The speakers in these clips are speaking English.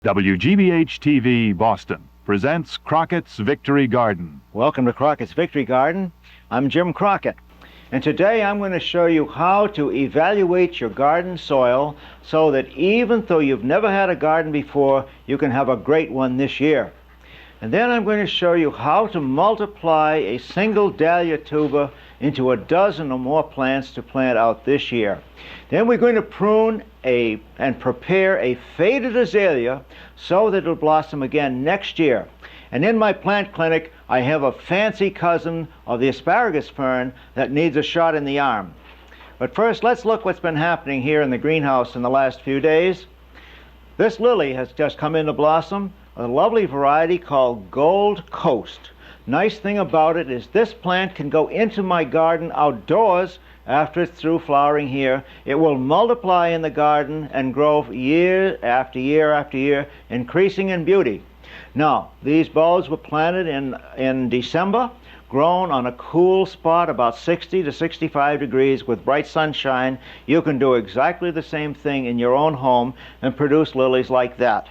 WGBH TV Boston presents Crockett's Victory Garden. Welcome to Crockett's Victory Garden. I'm Jim Crockett, and today I'm going to show you how to evaluate your garden soil so that even though you've never had a garden before, you can have a great one this year. And then I'm going to show you how to multiply a single dahlia tuber into a dozen or more plants to plant out this year. Then we're going to prune and prepare a faded azalea so that it'll blossom again next year. And in my plant clinic, I have a fancy cousin of the asparagus fern that needs a shot in the arm. But first, let's look what's been happening here in the greenhouse in the last few days. This lily has just come into blossom, a lovely variety called Gold Coast. Nice thing about it is this plant can go into my garden outdoors after it's through flowering here. It will multiply in the garden and grow year after year after year, increasing in beauty. Now, these bulbs were planted in December, grown on a cool spot about 60 to 65 degrees with bright sunshine. You can do exactly the same thing in your own home and produce lilies like that.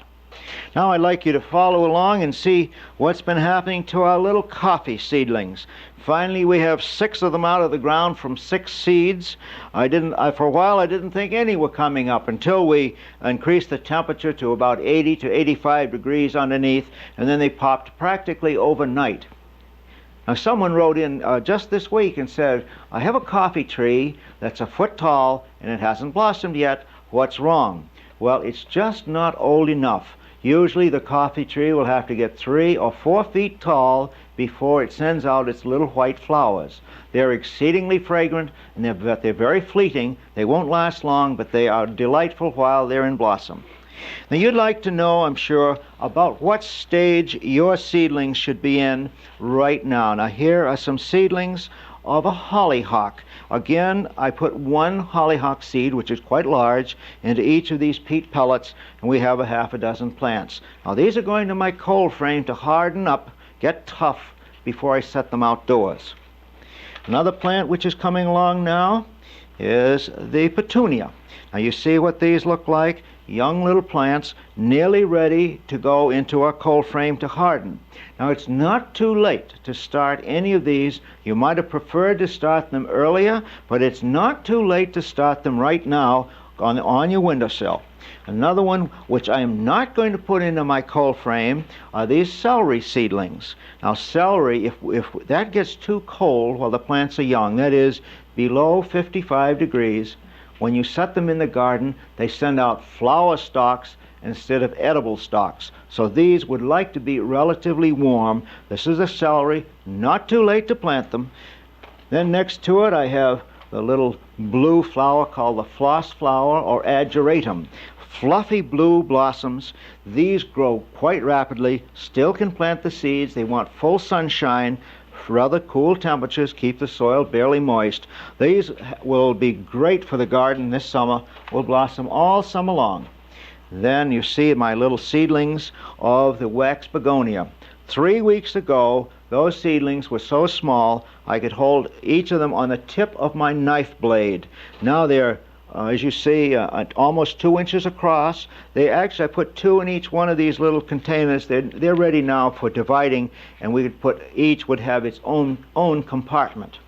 Now I'd like you to follow along and see what's been happening to our little coffee seedlings. Finally, we have 6 of them out of the ground from 6 seeds. For a while I didn't think any were coming up until we increased the temperature to about 80 to 85 degrees underneath, and then they popped practically overnight. Now someone wrote in just this week and said, I have a coffee tree that's a foot tall and it hasn't blossomed yet. What's wrong? Well, it's just not old enough. Usually the coffee tree will have to get 3 or 4 feet tall before it sends out its little white flowers. They're exceedingly fragrant, and they're very fleeting. They won't last long, but they are delightful while they're in blossom. Now you'd like to know, I'm sure, about what stage your seedlings should be in right now. Now here are some seedlings of a hollyhock. Again, I put 1 hollyhock seed, which is quite large, into each of these peat pellets, and we have a half a dozen plants. Now these are going to my cold frame to harden up, get tough, before I set them outdoors. Another plant which is coming along now is the petunia. Now you see what these look like? Young little plants nearly ready to go into our cold frame to harden. Now it's not too late to start any of these. You might have preferred to start them earlier, but it's not too late to start them right now on your windowsill. Another one which I am not going to put into my cold frame are these celery seedlings. Now celery, if that gets too cold while the plants are young, that is below 55 degrees, when you set them in the garden, they send out flower stalks instead of edible stalks. So these would like to be relatively warm. This is a celery, not too late to plant them. Then next to it I have the little blue flower called the floss flower or ageratum. Fluffy blue blossoms. These grow quite rapidly, still can plant the seeds. They want full sunshine. Rather cool temperatures keep the soil barely moist. These will be great for the garden this summer. Will blossom all summer long. Then you see my little seedlings of the wax begonia. 3 weeks ago, those seedlings were so small I could hold each of them on the tip of my knife blade. Now they're as you see, almost 2 inches across. I put 2 in each one of these little containers. They're ready now for dividing, and each would have its own compartment.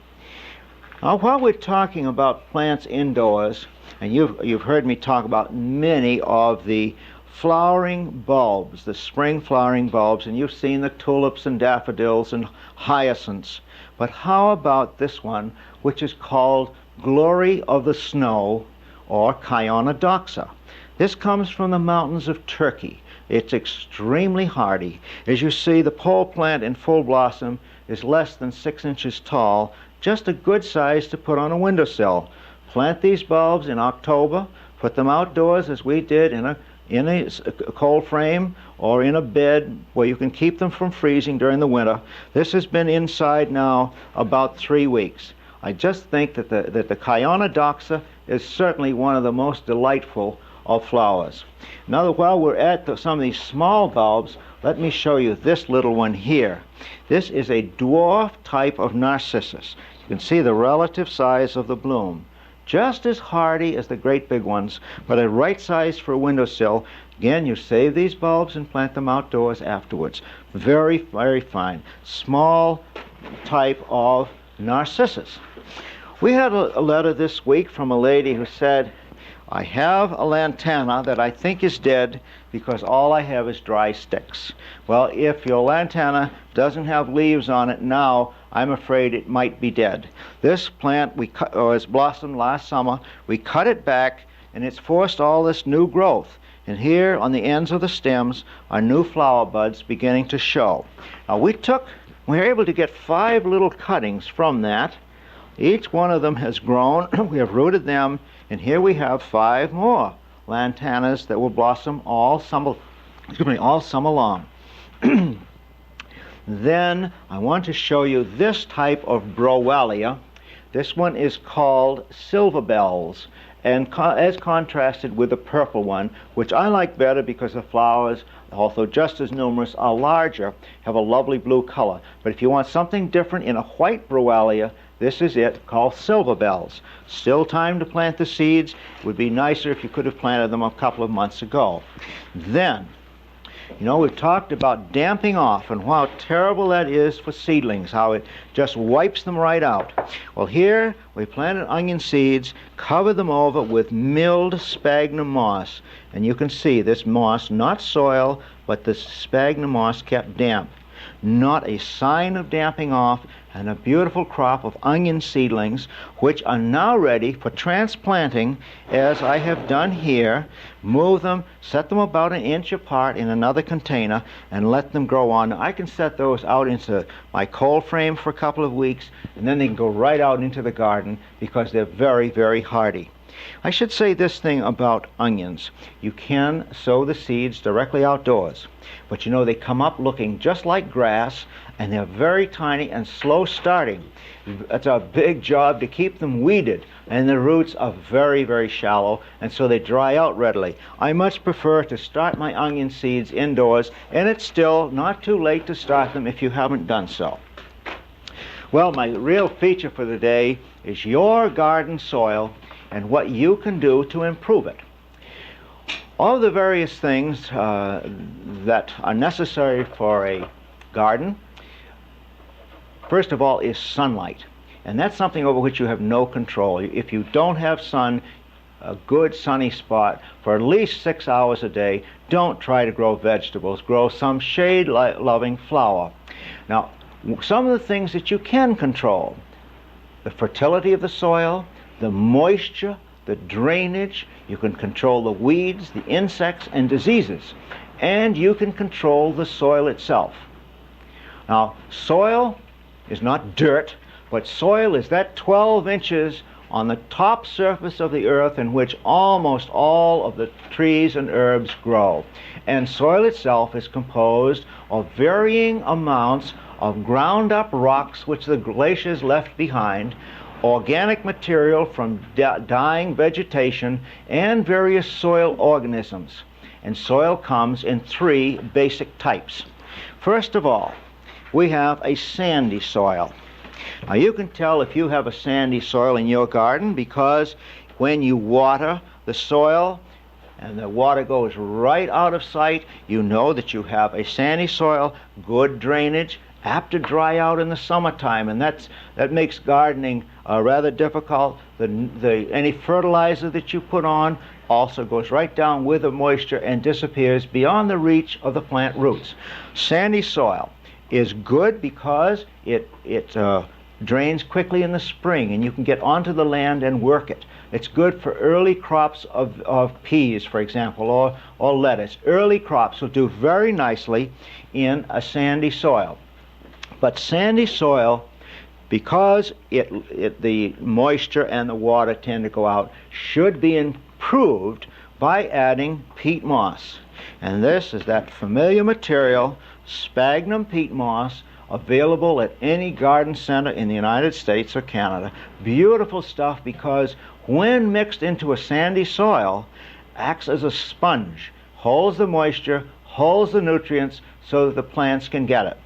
Now, while we're talking about plants indoors, and you've heard me talk about many of the flowering bulbs, the spring flowering bulbs, and you've seen the tulips and daffodils and hyacinths. But how about this one, which is called Glory of the Snow, or Chionodoxa. This comes from the mountains of Turkey. It's extremely hardy. As you see, the pole plant in full blossom is less than 6 inches tall, just a good size to put on a windowsill. Plant these bulbs in October, put them outdoors as we did in a cold frame or in a bed where you can keep them from freezing during the winter. This has been inside now about 3 weeks. I just think that the Chionodoxa is certainly one of the most delightful of flowers. Now, while we're at some of these small bulbs, let me show you this little one here. This is a dwarf type of narcissus. You can see the relative size of the bloom. just as hardy as the great big ones, but a right size for a windowsill. Again, you save these bulbs and plant them outdoors afterwards. Very, very fine. Small type of narcissus. We had a letter this week from a lady who said, I have a lantana that I think is dead because all I have is dry sticks. Well, if your lantana doesn't have leaves on it now, I'm afraid it might be dead. This plant has blossomed last summer. We cut it back and it's forced all this new growth. And here on the ends of the stems are new flower buds beginning to show. Now we were able to get 5 little cuttings from that. Each one of them has grown. We have rooted them, and here we have 5 more lantanas that will blossom all summer long. Then I want to show you this type of browelia. This one is called silver bells, and as contrasted with the purple one, which I like better because the flowers, although just as numerous, are larger, have a lovely blue color. But if you want something different in a white browelia, this is it, called silver bells. Still time to plant the seeds. It would be nicer if you could have planted them a couple of months ago. Then, you know, we've talked about damping off and how terrible that is for seedlings, how it just wipes them right out. Well, here we planted onion seeds, covered them over with milled sphagnum moss. And you can see this moss, not soil, but the sphagnum moss kept damp. Not a sign of damping off, and a beautiful crop of onion seedlings, which are now ready for transplanting, as I have done here. Move them, set them about 1 inch apart in another container, and let them grow on. I can set those out into my cold frame for a couple of weeks, and then they can go right out into the garden because they're very, very hardy. I should say this thing about onions. You can sow the seeds directly outdoors, but you know they come up looking just like grass, and they're very tiny and slow starting. It's a big job to keep them weeded, and the roots are very, very shallow, and so they dry out readily. I much prefer to start my onion seeds indoors, and it's still not too late to start them if you haven't done so. Well, my real feature for the day is your garden soil and what you can do to improve it. All of the various things that are necessary for a garden, first of all, is sunlight. And that's something over which you have no control. If you don't have sun, a good sunny spot for at least 6 hours a day, don't try to grow vegetables. Grow some shade-loving flower. Now, some of the things that you can control: the fertility of the soil, the moisture, the drainage. You can control the weeds, the insects, and diseases. And you can control the soil itself. Now, soil is not dirt, but soil is that 12 inches on the top surface of the earth in which almost all of the trees and herbs grow. And soil itself is composed of varying amounts of ground-up rocks which the glaciers left behind, organic material from dying vegetation, and various soil organisms. And soil comes in 3 basic types. First of all, we have a sandy soil. Now you can tell if you have a sandy soil in your garden because when you water the soil and the water goes right out of sight, you know that you have a sandy soil, good drainage, apt to dry out in the summertime, and that makes gardening rather difficult. Any fertilizer that you put on also goes right down with the moisture and disappears beyond the reach of the plant roots. Sandy soil is good because it drains quickly in the spring, and you can get onto the land and work it. It's good for early crops of peas, for example, or lettuce. Early crops will do very nicely in a sandy soil. But sandy soil, because the moisture and the water tend to go out, should be improved by adding peat moss. And this is that familiar material, sphagnum peat moss, available at any garden center in the United States or Canada. Beautiful stuff because when mixed into a sandy soil, acts as a sponge, holds the moisture, holds the nutrients so that the plants can get it.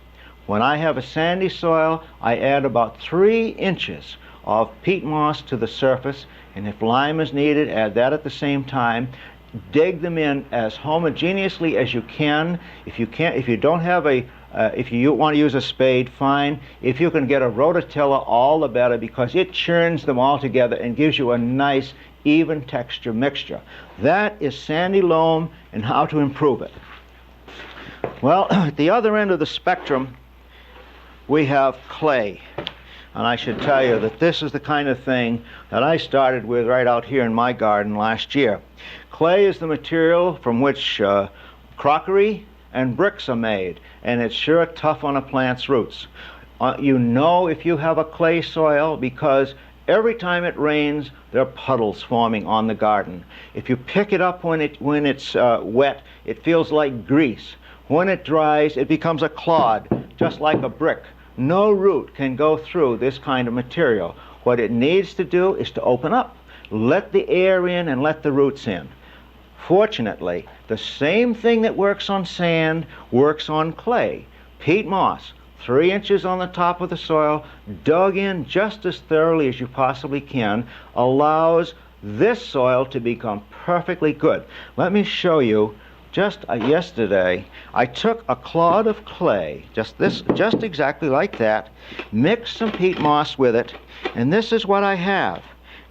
When I have a sandy soil, I add about 3 inches of peat moss to the surface, and if lime is needed, add that at the same time. Dig them in as homogeneously as you can. If you don't have a if you want to use a spade, fine. If you can get a rototiller, all the better, because it churns them all together and gives you a nice even texture mixture. That is sandy loam and how to improve it. Well, at the other end of the spectrum, we have clay. And I should tell you that this is the kind of thing that I started with right out here in my garden last year. Clay is the material from which crockery and bricks are made, and it's sure tough on a plant's roots. You know if you have a clay soil because every time it rains, there are puddles forming on the garden. If you pick it up when it's wet, it feels like grease. When it dries, it becomes a clod, just like a brick. No root can go through this kind of material. What it needs to do is to open up. Let the air in and let the roots in. Fortunately, the same thing that works on sand works on clay. Peat moss, 3 inches on the top of the soil, dug in just as thoroughly as you possibly can, allows this soil to become perfectly good. Let me show you. Just yesterday, I took a clod of clay, just exactly like that, mixed some peat moss with it, and this is what I have.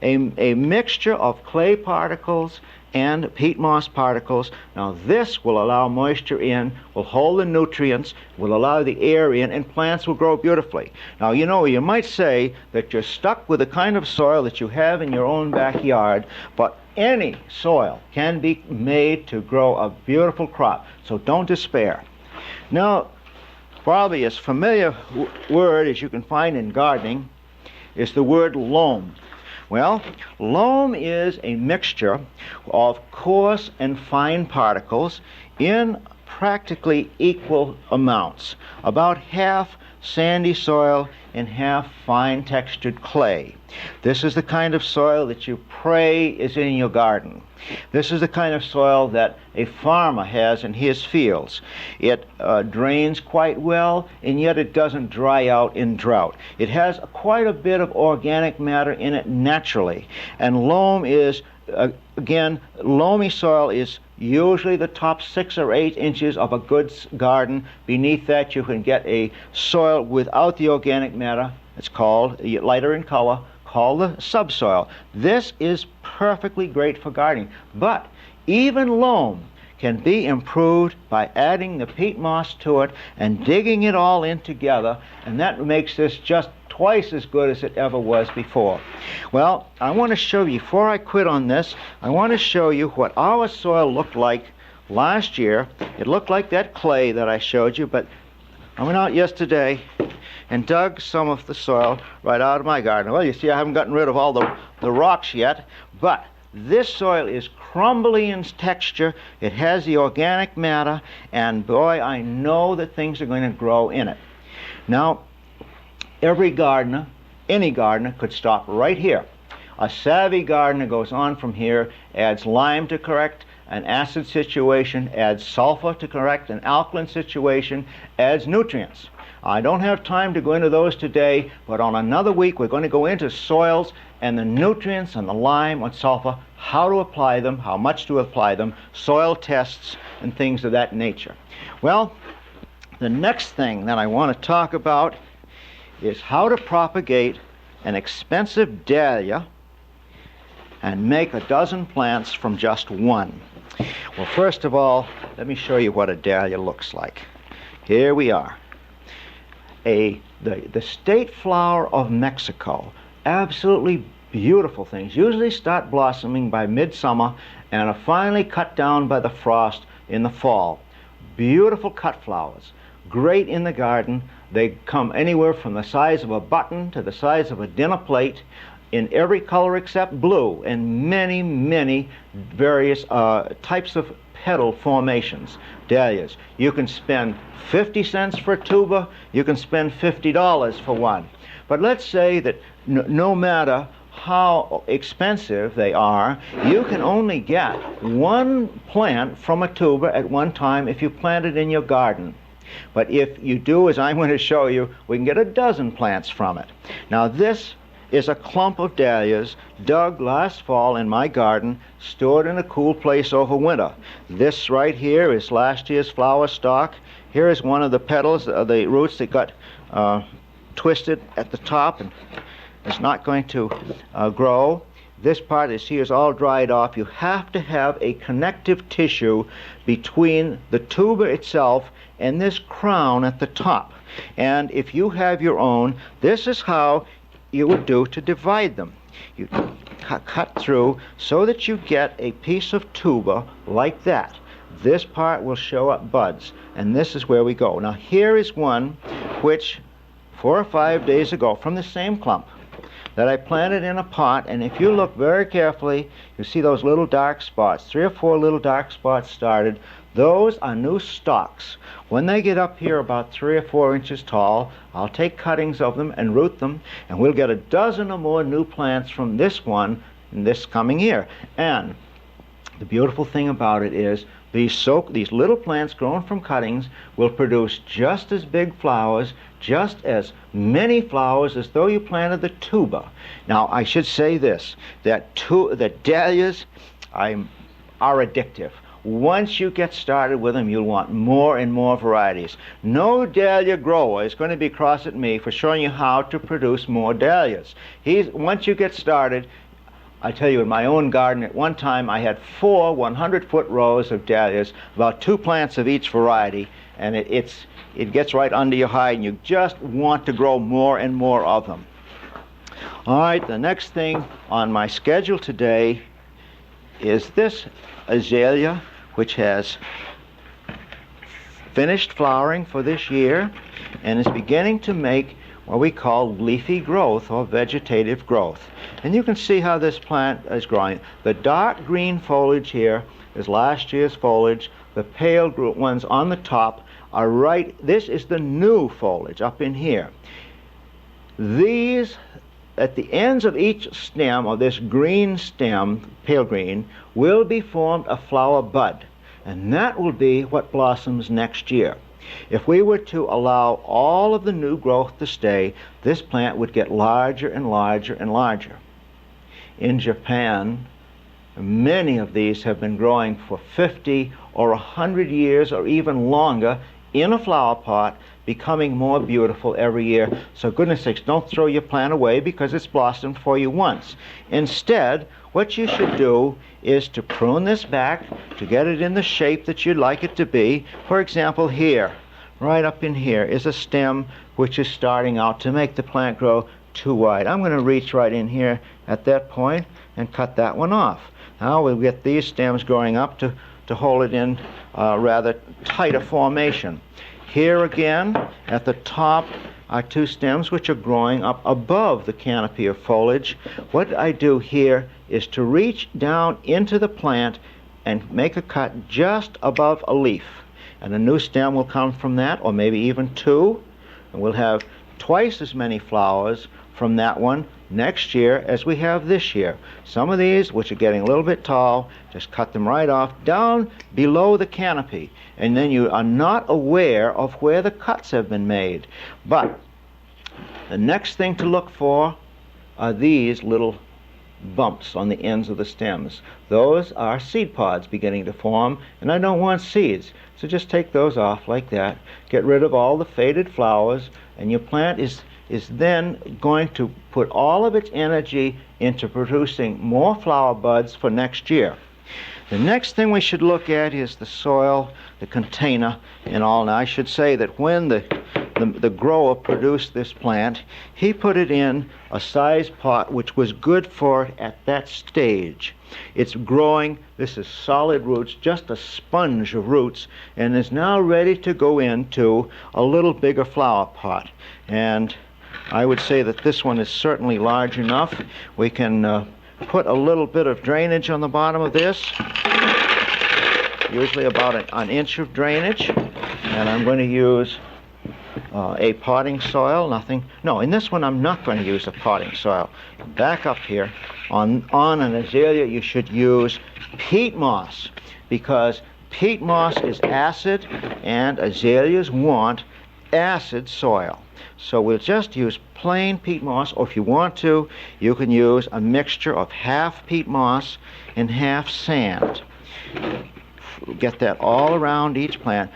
A mixture of clay particles and peat moss particles. Now this will allow moisture in, will hold the nutrients, will allow the air in, and plants will grow beautifully. Now you might say that you're stuck with the kind of soil that you have in your own backyard, but any soil can be made to grow a beautiful crop, so don't despair. Now, probably as familiar word as you can find in gardening is the word loam. Well, loam is a mixture of coarse and fine particles in practically equal amounts, about half sandy soil and half fine textured clay. This is the kind of soil that you pray is in your garden. This is the kind of soil that a farmer has in his fields. It drains quite well, and yet it doesn't dry out in drought. It has quite a bit of organic matter in it naturally, and loam is, again, loamy soil is usually the top 6 or 8 inches of a good garden. Beneath that you can get a soil without the organic matter. It's called, lighter in color, called the subsoil. This is perfectly great for gardening, but even loam can be improved by adding the peat moss to it and digging it all in together, and that makes this just twice as good as it ever was before. Well, I want to show you, before I quit on this, I want to show you what our soil looked like last year. It looked like that clay that I showed you, but I went out yesterday and dug some of the soil right out of my garden. Well, you see, I haven't gotten rid of all the rocks yet, but this soil is crumbly in texture. It has the organic matter, and boy, I know that things are going to grow in it. Now, every gardener, any gardener, could stop right here. A savvy gardener goes on from here, adds lime to correct an acid situation, adds sulfur to correct an alkaline situation, adds nutrients. I don't have time to go into those today, but on another week we're going to go into soils and the nutrients and the lime and sulfur, how to apply them, how much to apply them, soil tests, and things of that nature. Well, the next thing that I want to talk about is how to propagate an expensive dahlia and make a dozen plants from just one. Well, first of all, let me show you what a dahlia looks like. Here we are. The state flower of Mexico. Absolutely beautiful things. Usually start blossoming by midsummer and are finally cut down by the frost in the fall. Beautiful cut flowers. Great in the garden. They come anywhere from the size of a button to the size of a dinner plate, in every color except blue, and many, many various types of petal formations. Dahlias. You can spend 50 cents for a tuber, you can spend $50 for one. But let's say that no matter how expensive they are, you can only get one plant from a tuber at one time if you plant it in your garden. But if you do, as I'm going to show you, we can get a dozen plants from it. Now this is a clump of dahlias dug last fall in my garden, stored in a cool place over winter. This right here is last year's flower stalk. Here is one of the petals, the roots that got twisted at the top and is not going to grow. This part is all dried off. You have to have a connective tissue between the tuber itself and this crown at the top. And if you have your own, this is how you would do to divide them. You cut through so that you get a piece of tuber like that. This part will show up buds, and this is where we go. Now here is one which 4 or 5 days ago from the same clump that I planted in a pot, and if you look very carefully, you see those little dark spots. 3 or 4 little dark spots started. Those are new stalks. When they get up here about 3 or 4 inches tall, I'll take cuttings of them and root them, and we'll get a dozen or more new plants from this one in this coming year. And the beautiful thing about it is these little plants grown from cuttings will produce just as big flowers, just as many flowers as though you planted the tuber. Now I should say this, that dahlias are addictive. Once you get started with them, you'll want more and more varieties. No dahlia grower is going to be cross at me for showing you how to produce more dahlias. Once you get started, I tell you, in my own garden, at one time I had 4 100-foot rows of dahlias, about 2 plants of each variety, and it gets right under your hide, and you just want to grow more and more of them. All right, the next thing on my schedule today is this azalea, which has finished flowering for this year and is beginning to make what we call leafy growth or vegetative growth. And you can see how this plant is growing. The dark green foliage here is last year's foliage. The pale ones on the top are this is the new foliage up in here. These, at the ends of each stem of this green stem, pale green, will be formed a flower bud, and that will be what blossoms next year. If we were to allow all of the new growth to stay, this plant would get larger and larger and larger. In Japan, many of these have been growing for 50 or 100 years or even longer in a flower pot, becoming more beautiful every year. So goodness sakes, don't throw your plant away because it's blossomed for you once. Instead, what you should do is to prune this back to get it in the shape that you'd like it to be. For example, here, right up in here, is a stem which is starting out to make the plant grow too wide. I'm going to reach right in here at that point and cut that one off. Now we'll get these stems growing up to hold it in rather tighter formation. Here again, at the top, are 2 stems which are growing up above the canopy of foliage. What I do here is to reach down into the plant and make a cut just above a leaf. And a new stem will come from that, or maybe even 2. And we'll have twice as many flowers from that one next year as we have this year. Some of these, which are getting a little bit tall, just cut them right off down below the canopy, and then you are not aware of where the cuts have been made. But the next thing to look for are these little bumps on the ends of the stems. Those are seed pods beginning to form, and I don't want seeds, so just take those off like that. Get rid of all the faded flowers, and your plant is then going to put all of its energy into producing more flower buds for next year. The next thing we should look at is the soil, the container, and all. Now I should say that when the grower produced this plant, he put it in a size pot which was good for it at that stage. It's growing, this is solid roots, just a sponge of roots, and is now ready to go into a little bigger flower pot. And I would say that this one is certainly large enough. We can put a little bit of drainage on the bottom of this, usually about an inch of drainage, and I'm going to use a potting soil. In this one I'm not going to use a potting soil. Back up here, on an azalea you should use peat moss, because peat moss is acid and azaleas want acid soil. So we'll just use plain peat moss, or if you want to, you can use a mixture of half peat moss and half sand. Get that all around each plant.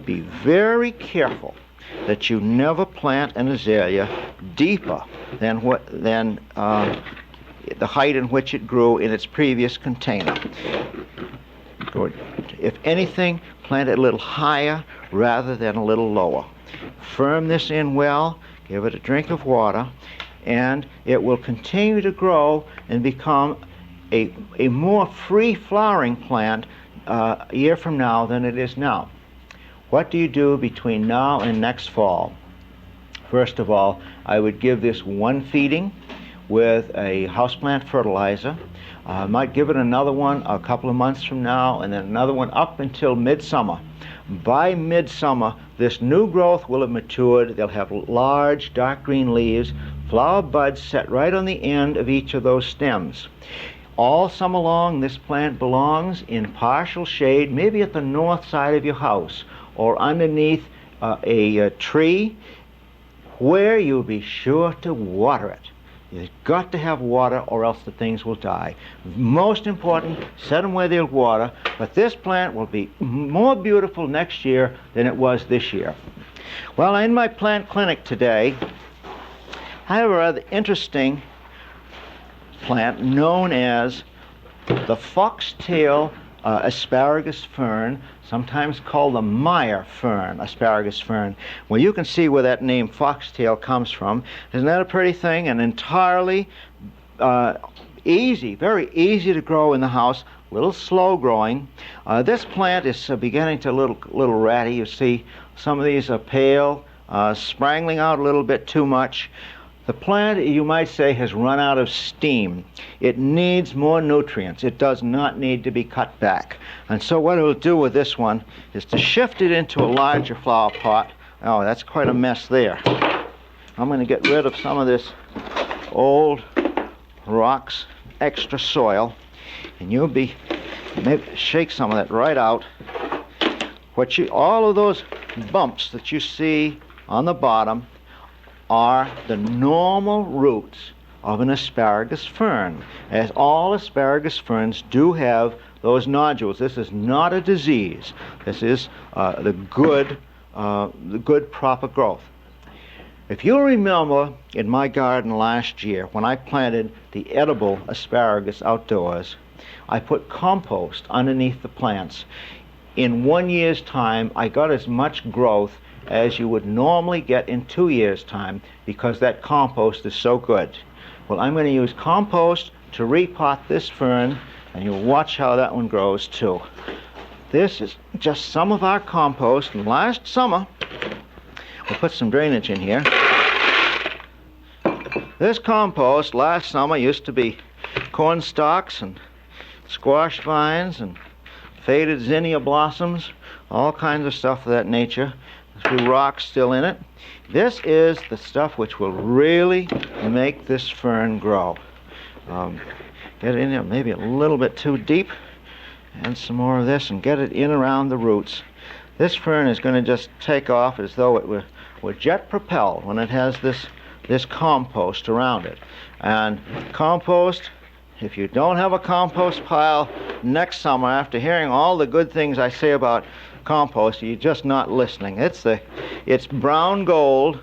Be very careful that you never plant an azalea deeper than the height in which it grew in its previous container. If anything, plant it a little higher rather than a little lower. Firm this in well, give it a drink of water, and it will continue to grow and become a more free-flowering plant a year from now than it is now. What do you do between now and next fall? First of all, I would give this one feeding with a houseplant fertilizer. I might give it another one a couple of months from now, and then another one up until midsummer. By midsummer, this new growth will have matured. They'll have large dark green leaves, flower buds set right on the end of each of those stems. All summer long, this plant belongs in partial shade, maybe at the north side of your house, or underneath a tree, where you'll be sure to water it. You've got to have water, or else the things will die. Most important, set them where they'll water, but this plant will be more beautiful next year than it was this year. Well, in my plant clinic today, I have a rather interesting plant known as the foxtail asparagus fern, sometimes called the Meyer fern, asparagus fern. Well, you can see where that name foxtail comes from. Isn't that a pretty thing? And entirely easy, very easy to grow in the house, a little slow growing. This plant is beginning to little ratty. You see some of these are pale, sprangling out a little bit too much. The plant, you might say, has run out of steam. It needs more nutrients. It does not need to be cut back. And so what it'll do with this one is to shift it into a larger flower pot. Oh, that's quite a mess there. I'm going to get rid of some of this old rocks, extra soil, and you'll be, maybe shake some of that right out. All of those bumps that you see on the bottom are the normal roots of an asparagus fern, as all asparagus ferns do have those nodules. This is not a disease. This is the good proper growth. If you remember in my garden last year when I planted the edible asparagus outdoors, I put compost underneath the plants. In 1 year's time, I got as much growth as you would normally get in 2 years' time, because that compost is so good. Well, I'm going to use compost to repot this fern, and you'll watch how that one grows too. This is just some of our compost, and last summer, we'll put some drainage in here. This compost last summer used to be corn stalks and squash vines and faded zinnia blossoms, all kinds of stuff of that nature. There's a few rocks still in it. This is the stuff which will really make this fern grow. Get it in there maybe a little bit too deep, and some more of this, and get it in around the roots. This fern is going to just take off as though it were jet propelled when it has this compost around it. And compost, if you don't have a compost pile next summer, after hearing all the good things I say about compost, you're just not listening. It's brown gold,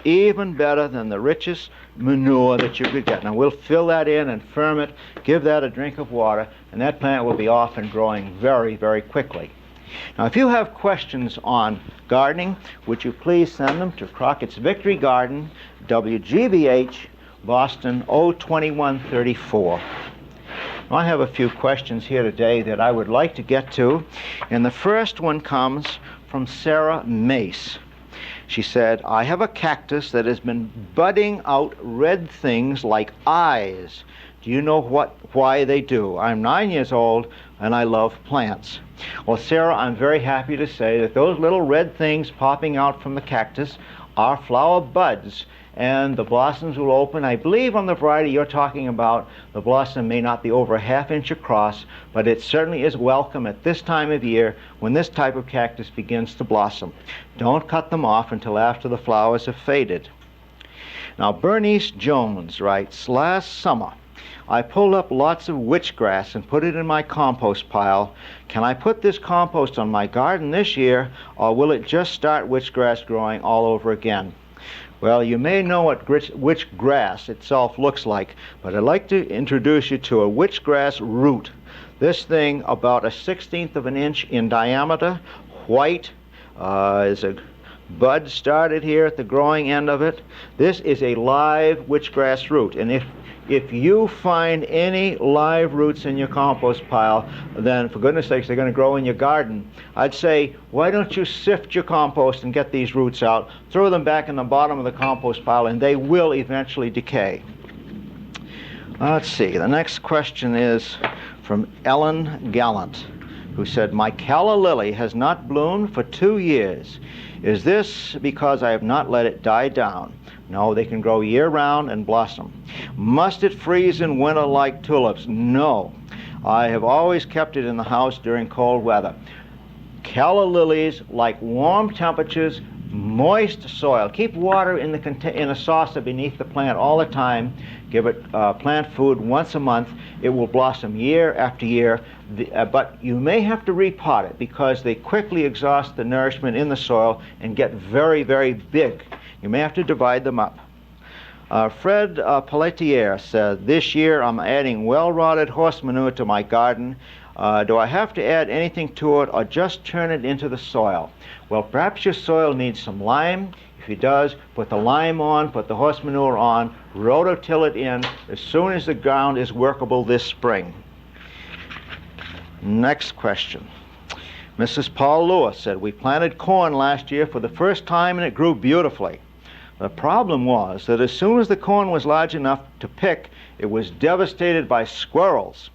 even better than the richest manure that you could get. Now we'll fill that in and firm it, give that a drink of water, and that plant will be off and growing very, very quickly. Now if you have questions on gardening, would you please send them to Crockett's Victory Garden, WGBH, Boston 02134. I have a few questions here today that I would like to get to, and the first one comes from Sarah Mace. She said, I have a cactus that has been budding out red things like eyes. Do you know why they do? I'm 9 years old and I love plants. Well, Sarah, I'm very happy to say that those little red things popping out from the cactus are flower buds, and the blossoms will open. I believe on the variety you're talking about, the blossom may not be over a ½ inch across, but it certainly is welcome at this time of year when this type of cactus begins to blossom. Don't cut them off until after the flowers have faded. Now, Bernice Jones writes, last summer I pulled up lots of witchgrass and put it in my compost pile. Can I put this compost on my garden this year, or will it just start witchgrass growing all over again? Well, you may know what witchgrass itself looks like, but I'd like to introduce you to a witchgrass root. This thing about a 1/16 of an inch in diameter, white, is a bud started here at the growing end of it. This is a live witchgrass root, and if you find any live roots in your compost pile, then for goodness sakes, they're going to grow in your garden. I'd say, why don't you sift your compost and get these roots out, throw them back in the bottom of the compost pile, and they will eventually decay. Let's see, the next question is from Ellen Gallant, who said, my calla lily has not bloomed for 2 years. Is this because I have not let it die down? No, they can grow year-round and blossom. Must it freeze in winter like tulips? No. I have always kept it in the house during cold weather. Calla lilies like warm temperatures, moist soil. Keep water in a saucer beneath the plant all the time. Give it plant food once a month. It will blossom year after year. But you may have to repot it because they quickly exhaust the nourishment in the soil and get very, very big. You may have to divide them up. Fred Pelletier said, this year I'm adding well-rotted horse manure to my garden. Do I have to add anything to it or just turn it into the soil? Well, perhaps your soil needs some lime. If it does, put the lime on, put the horse manure on, rototill it in as soon as the ground is workable this spring. Next question. Mrs. Paul Lewis said, we planted corn last year for the first time and it grew beautifully. The problem was that as soon as the corn was large enough to pick, it was devastated by squirrels.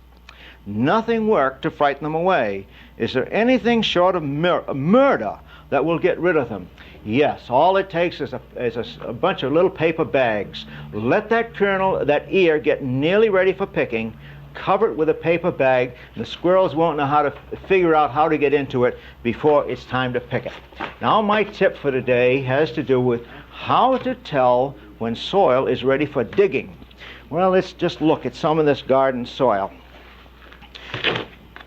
Nothing worked to frighten them away. Is there anything short of murder that will get rid of them? Yes, all it takes is a bunch of little paper bags. Let that kernel, that ear, get nearly ready for picking. Cover it with a paper bag. The squirrels won't know how to figure out how to get into it before it's time to pick it. Now, my tip for today has to do with how to tell when soil is ready for digging. Well, let's just look at some of this garden soil.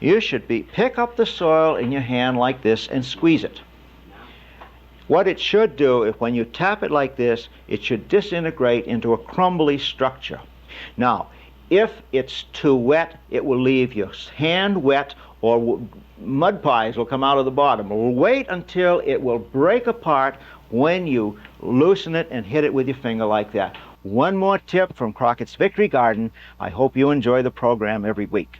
You should pick up the soil in your hand like this and squeeze it. What it should do, if when you tap it like this, it should disintegrate into a crumbly structure. Now, if it's too wet, it will leave your hand wet, or mud pies will come out of the bottom. Wait until it will break apart when you loosen it and hit it with your finger like that. One more tip from Crockett's Victory Garden. I hope you enjoy the program every week.